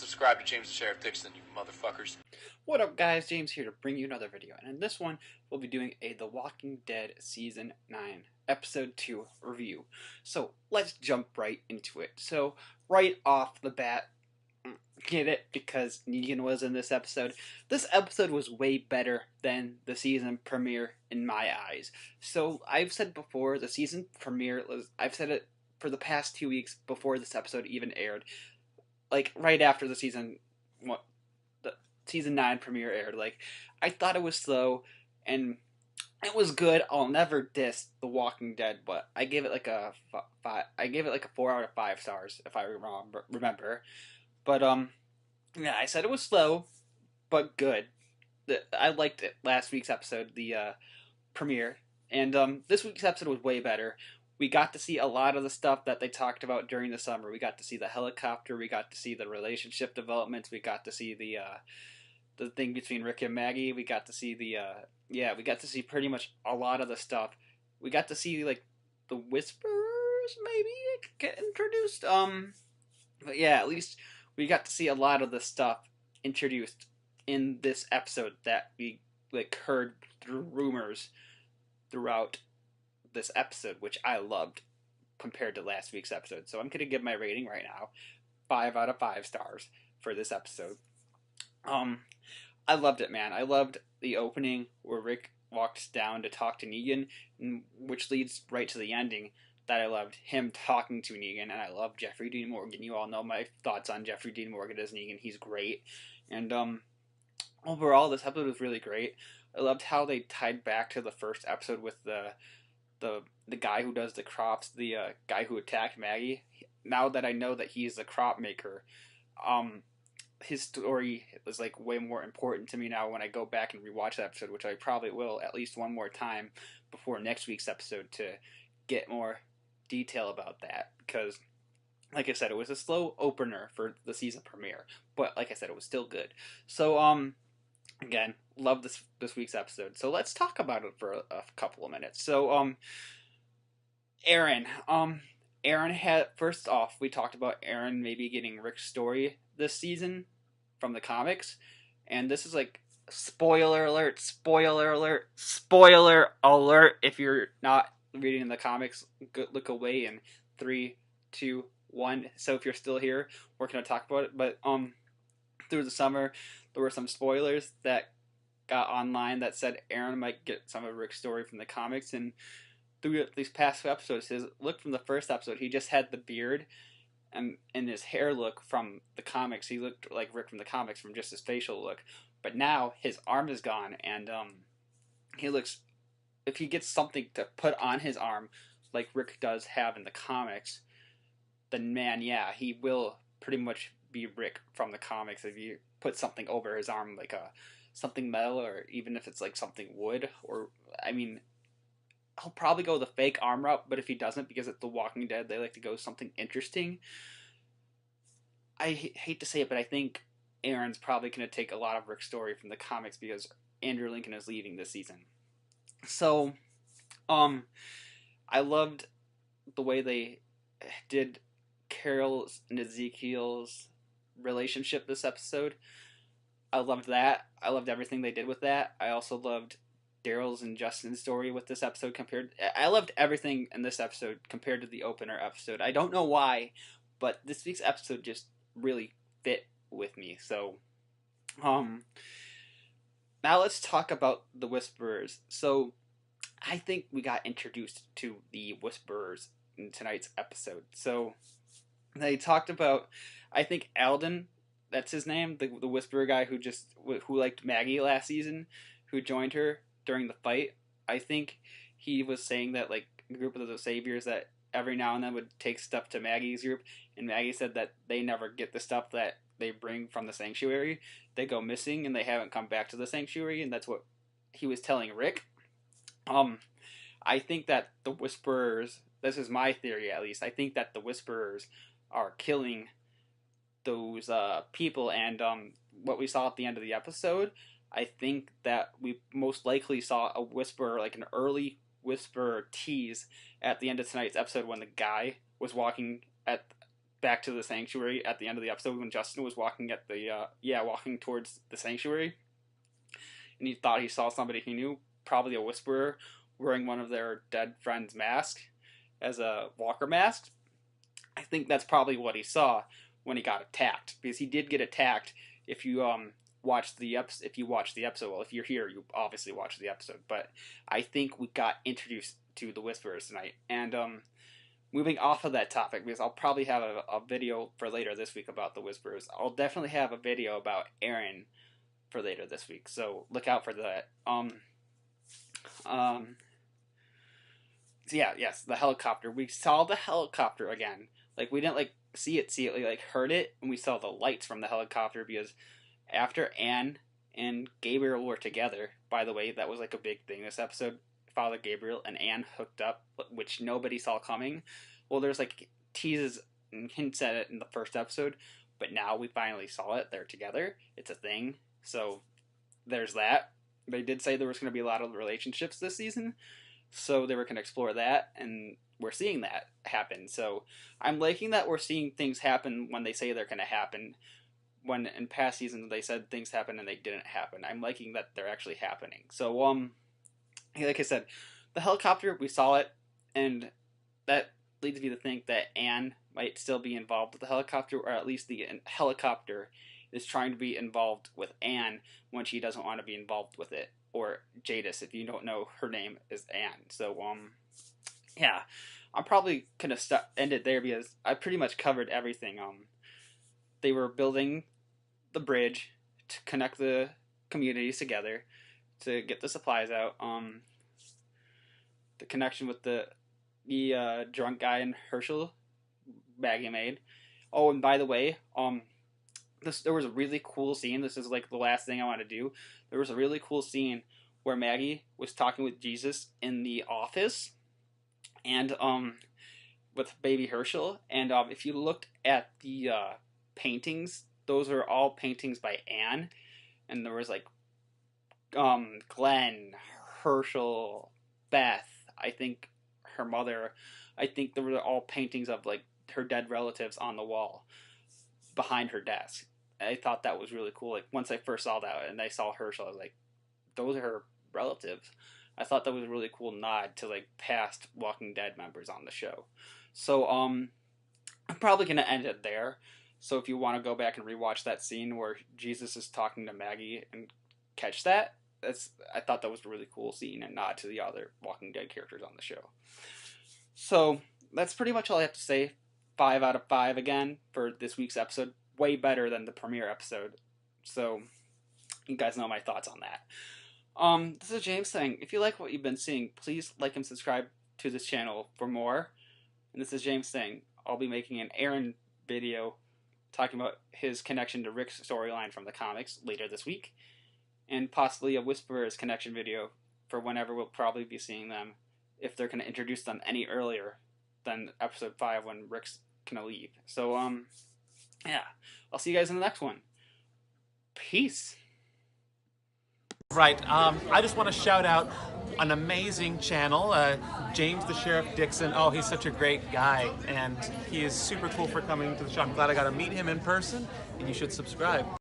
Subscribe to James the Sheriff Dixon, you motherfuckers. What up, guys? James here to bring you another video, and in this one, we'll be doing a The Walking Dead Season 9, Episode 2 review. So, let's jump right into it. So, right off the bat, get it, because Negan was in this episode. This episode was way better than the season premiere in my eyes. So, I've said before, the season premiere, I've said it for the past 2 weeks before this episode even aired. Like, right after the season 9 premiere aired. Like, I thought it was slow, and it was good. I'll never diss The Walking Dead, but I gave it like a 5. I gave it like a 4 out of 5 stars, if I remember. But yeah, I said it was slow, but good. I liked it. Last week's episode, the premiere, and this week's episode was way better. We got to see a lot of the stuff that they talked about during the summer. We got to see the helicopter. We got to see the relationship developments. We got to see the thing between Rick and Maggie. We got to see we got to see pretty much a lot of the stuff. We got to see like the Whisperers maybe get introduced. But yeah, at least we got to see a lot of the stuff introduced in this episode that we like heard through rumors throughout this episode, which I loved compared to last week's episode. So I'm gonna give my rating right now 5 out of 5 stars for this episode. I loved it, man. I loved the opening where Rick walks down to talk to Negan, which leads right to the ending that I loved, him talking to Negan, and I love Jeffrey Dean Morgan. You all know my thoughts on Jeffrey Dean Morgan as Negan. He's great. And overall, this episode was really great. I loved how they tied back to the first episode with the guy who does the crops, the guy who attacked Maggie. Now that I know that he's a crop maker, his story is like way more important to me now when I go back and rewatch that episode, which I probably will at least one more time before next week's episode to get more detail about that. Because, like I said, it was a slow opener for the season premiere, but like I said, it was still good. So, again, love this week's episode. So let's talk about it for a couple of minutes. So, Aaron had, first off, we talked about Aaron maybe getting Rick's story this season from the comics, and this is like spoiler alert, if you're not reading the comics, look away in 3, 2, 1. So if you're still here, we're going to talk about it, but through the summer there were some spoilers that got online that said Aaron might get some of Rick's story from the comics, and through these past few episodes, his look from the first episode, he just had the beard and his hair look from the comics. He looked like Rick from the comics from just his facial look. But now his arm is gone, and he looks, if he gets something to put on his arm like Rick does have in the comics, then man, yeah, he will pretty much be Rick from the comics if you put something over his arm, like something metal, or even if it's like something wood, or I mean, he'll probably go the fake arm route, but if he doesn't, because it's The Walking Dead, they like to go something interesting. I hate to say it, but I think Aaron's probably going to take a lot of Rick's story from the comics because Andrew Lincoln is leaving this season. So, I loved the way they did Carol's and Ezekiel's relationship this episode. I loved that. I loved everything they did with that. I also loved Daryl's and Justin's story with this episode I loved everything in this episode compared to the opener episode. I don't know why, but this week's episode just really fit with me. So, now let's talk about the Whisperers. So, I think we got introduced to the Whisperers in tonight's episode. So, they talked about, I think Alden, that's his name, the Whisperer guy who liked Maggie last season, who joined her during the fight. I think he was saying that like a group of the Saviors that every now and then would take stuff to Maggie's group, and Maggie said that they never get the stuff that they bring from the sanctuary. They go missing and they haven't come back to the sanctuary, and that's what he was telling Rick. I think that the Whisperers, this is my theory at least, I think that the Whisperers are killing those people, and what we saw at the end of the episode, I think that we most likely saw a Whisperer, like an early Whisperer tease at the end of tonight's episode when the guy was walking back to the sanctuary at the end of the episode when Justin was walking at the walking towards the sanctuary, and he thought he saw somebody he knew, probably a whisperer, wearing one of their dead friends' mask as a walker mask. I think that's probably what he saw when he got attacked, because he did get attacked. If you watch the episode, well, if you're here, you obviously watched the episode. But I think we got introduced to the Whisperers tonight. And moving off of that topic, because I'll probably have a video for later this week about the Whisperers. I'll definitely have a video about Aaron for later this week, so look out for that. So yeah, yes, the helicopter. We saw the helicopter again. Like, we didn't like see it, we like heard it, and we saw the lights from the helicopter, because after Anne and Gabriel were together, by the way, that was like a big thing this episode. Father Gabriel and Anne hooked up, which nobody saw coming. Well, there's like teases and hints at it in the first episode, but now we finally saw it. They're together. It's a thing. So there's that. They did say there was going to be a lot of relationships this season, so they were going to explore that, and we're seeing that happen. So I'm liking that we're seeing things happen when they say they're going to happen, when in past seasons they said things happen and they didn't happen. I'm liking that they're actually happening. So like I said, the helicopter, we saw it, and that leads me to think that Anne might still be involved with the helicopter, or at least the helicopter is trying to be involved with Anne when she doesn't want to be involved with it. Or Jadis, if you don't know, her name is Anne. So, yeah, I'm probably gonna end it there, because I pretty much covered everything. They were building the bridge to connect the communities together, to get the supplies out. The connection with the drunk guy and Herschel, Maggie made. Oh, and by the way, there was a really cool scene. This is like the last thing I want to do. There was a really cool scene where Maggie was talking with Jesus in the office, and with baby Herschel. And if you looked at the paintings, those are all paintings by Anne, and there was like Glenn, Herschel, Beth, I think her mother. I think there were all paintings of like her dead relatives on the wall behind her desk. I thought that was really cool. Like, once I first saw that and I saw Herschel, I was like, those are her relatives. I thought that was a really cool nod to like past Walking Dead members on the show. So I'm probably gonna end it there. So if you want to go back and rewatch that scene where Jesus is talking to Maggie and catch that, I thought that was a really cool scene and nod to the other Walking Dead characters on the show. So that's pretty much all I have to say. 5 out of 5 again for this week's episode. Way better than the premiere episode. So you guys know my thoughts on that. This is James saying, if you like what you've been seeing, please like and subscribe to this channel for more. And this is James saying, I'll be making an Aaron video talking about his connection to Rick's storyline from the comics later this week, and possibly a Whisperers connection video for whenever we'll probably be seeing them, if they're going to introduce them any earlier than episode 5 when Rick's going to leave. So, yeah, I'll see you guys in the next one. Peace. Right, I just want to shout out an amazing channel, James the Sheriff Dixon. Oh, he's such a great guy, and he is super cool for coming to the show. I'm glad I got to meet him in person, and you should subscribe.